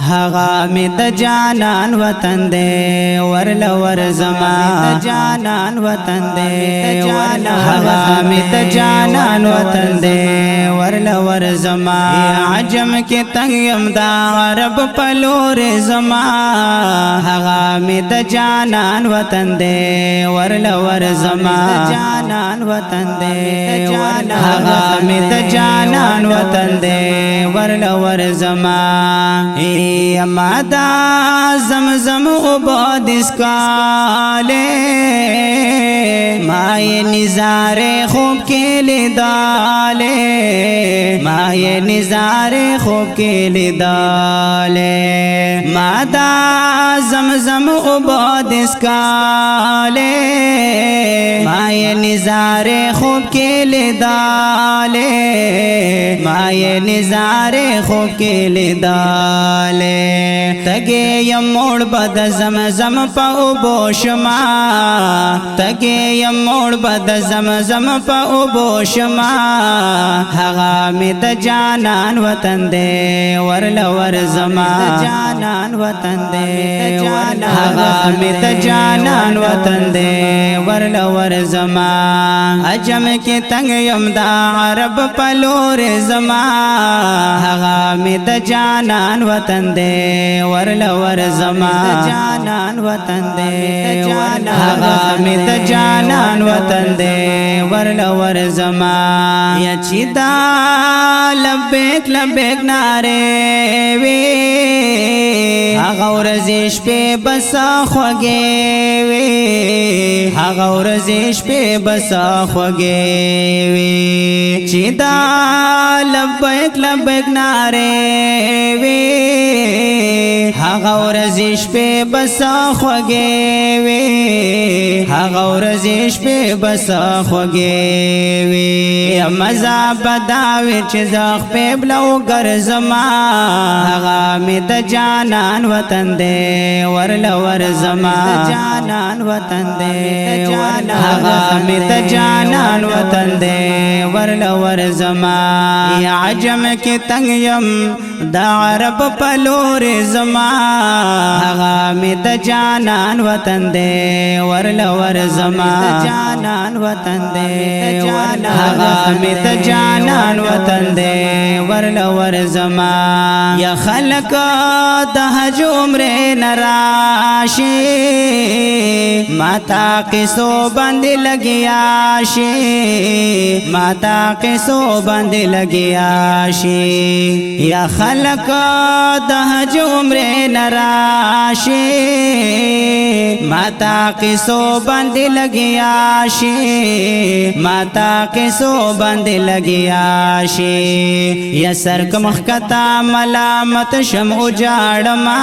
هغه می د جانان وطن دے ورل ورزما جانان وطن دے هغه می د جانان وطن دے ورل ورزما عجم کې تنگم دا عرب پلور زما هغه می د جانان وطن دے ورل ورزما جانان وطن دے هغه می د جانان وطن دے ورل ورزما اما دا زمزم عباد اسکالے مائے نظار خوب کے لدالے مائے نظار خوب کے لدالے ما دا زمزم عباد اسکالے مائے نظار خوب کے لدالے مائے نظار خوب کے لدالے تگے یم موڑ بد زمزم پا اوبوشما تگے یم موڑ بد زمزم پا اوبوشما هغه می د جانان وطن دے ورل ورزما جانان وطن دے هغه می د جانان وطن دے ورل ورزما عجم کی تنگ یم دا عرب پلور زما هغه می د جانان وطن دے ورل ورزما جانان وطن دے هغه می د جانان وطن دے ورل ورزما یا چی دا لبیک لبیک نارے وی هغه ورزش په بسا خوږې وی هغه ورزش په بسا خوږې وی چې دا لبیک لبیک نارے وی هغه ورزش په بسا خوږې وی هغه ورزش په بسا خوږې وی مزه بداوي چې زخ په بلو ګرځما هغه می د جانان وطن دے ورل ورزما جانان وطن دے هغه می د جانان وطن دے ورل ورزما یا عجم کې تنگ یم دا عرب پلور زما هغه می د جانان وطن دے ورل ورزما جانان وطن دے هغه می د جانان وطن دے ورل ورزما یا خلق د حج عمر نراشی ماتا قصو بند لگیا شی ماتا قصو بند لگیا شی یا خلق د حج عمر نراشی ماتا قصو بند لگیا شی ماتا قصو بند لگیا شی یا سرک مخکتا ملامت شم اجاڑما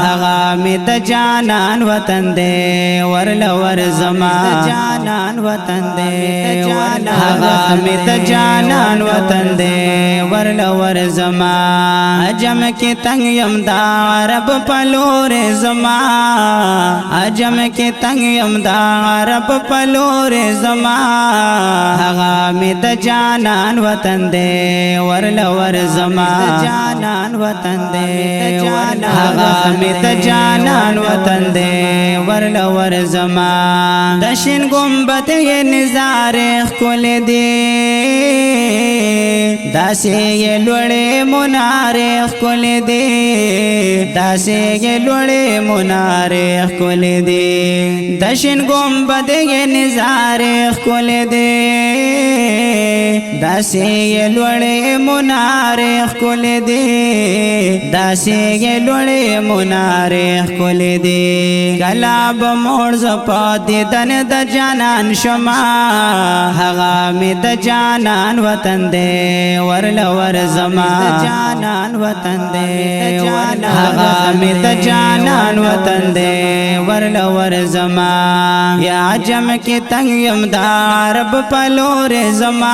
هغه می د جانان وطن دے ورل ورزما جانان وطن دے هغه می د جانان وطن دے ورل ورزما عجم کی تنگ یم دا عرب پلور زما عجم کی تنگ یم دا عرب پلور زما هغه می د جانان وطن دے ورل ورزما جانان وطن دے هغه می د جانان وطن دے ورل ورزما دشن گنبد نظار خل دے داسے یہ لوڑے منار خل دے داسے یہ لوڑے منار خل دے دشن گنبد نظار خل دے داسے یہ لوڑے منار خل دے داسے یہ لوڑے منار خل دے کلاب موڑ زپا دیدن د جانان شما هغه می د جانان وطن دے ورل ورزما جانان وطن دے هغه می د جانان وطن دے ورل ورزما یا عجم کی تنگ یم دا عرب پلور زما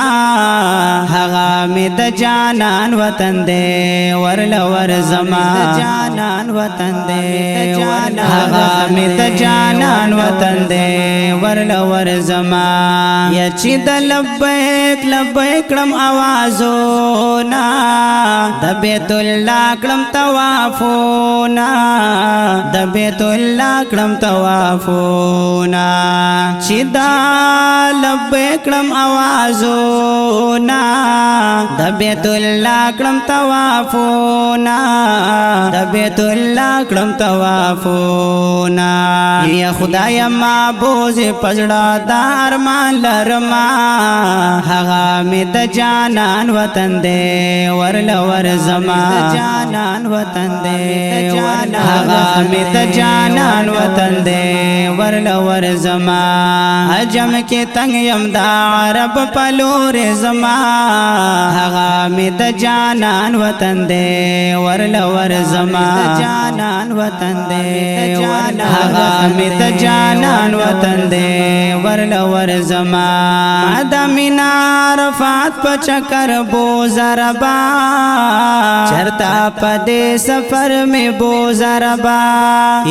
هغه می د جانان وطن دے ورل ورزما جانان وطن دے هغه می د جانان وطن دے ورل ورزما یا چې د لبیک لبیک لم آوازونا د بیت الله کلم توافونا د بیت الله کلم توافونا چې دا لبیک کلم آوازونا د بیت الله کلم توافونا د بیت الله کلم توافونا یا خدای معبوز پزړه دا ارمان لرما هغه می د جانان وطن دے ورل ورزما جانان وطن دے هغه می د جانان وطن دے ورل ورزما عجم کې تنگ یم دا عرب پلور زما هغه می د جانان وطن دے ورل ورزما جانان وطن دے هغه می د جانان وطن دے ورل ورزما ادمین عرفات په چکر بوزربا چرتا پدې سفر میں بوزربا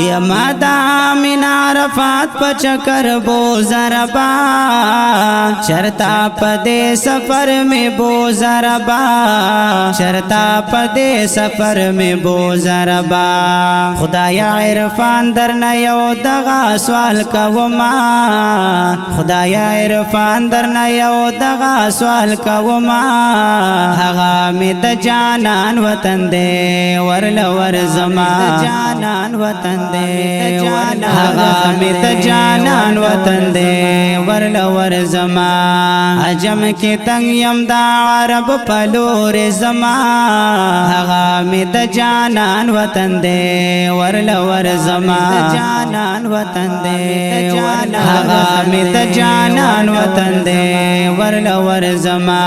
یا ادمین عرفات په چکر بوزربا چرتا پدې سفر میں بوزربا چرتا پدې سفر میں بوزربا خدایا عرفان درنه یو دغه سوال کوما خدایا عرفان درنه یو دغه سوال کوما هغه می د جانان وطن دے ورل ورزما جانان وطن دے هغه می د جانان وطن دے ورل ورزما عجم کې تنگ یم دا عرب پلور زما هغه می د جانان وطن دے ورل ورزما جانان وطن دے هغه می د جانان وطن دے ورل ورزما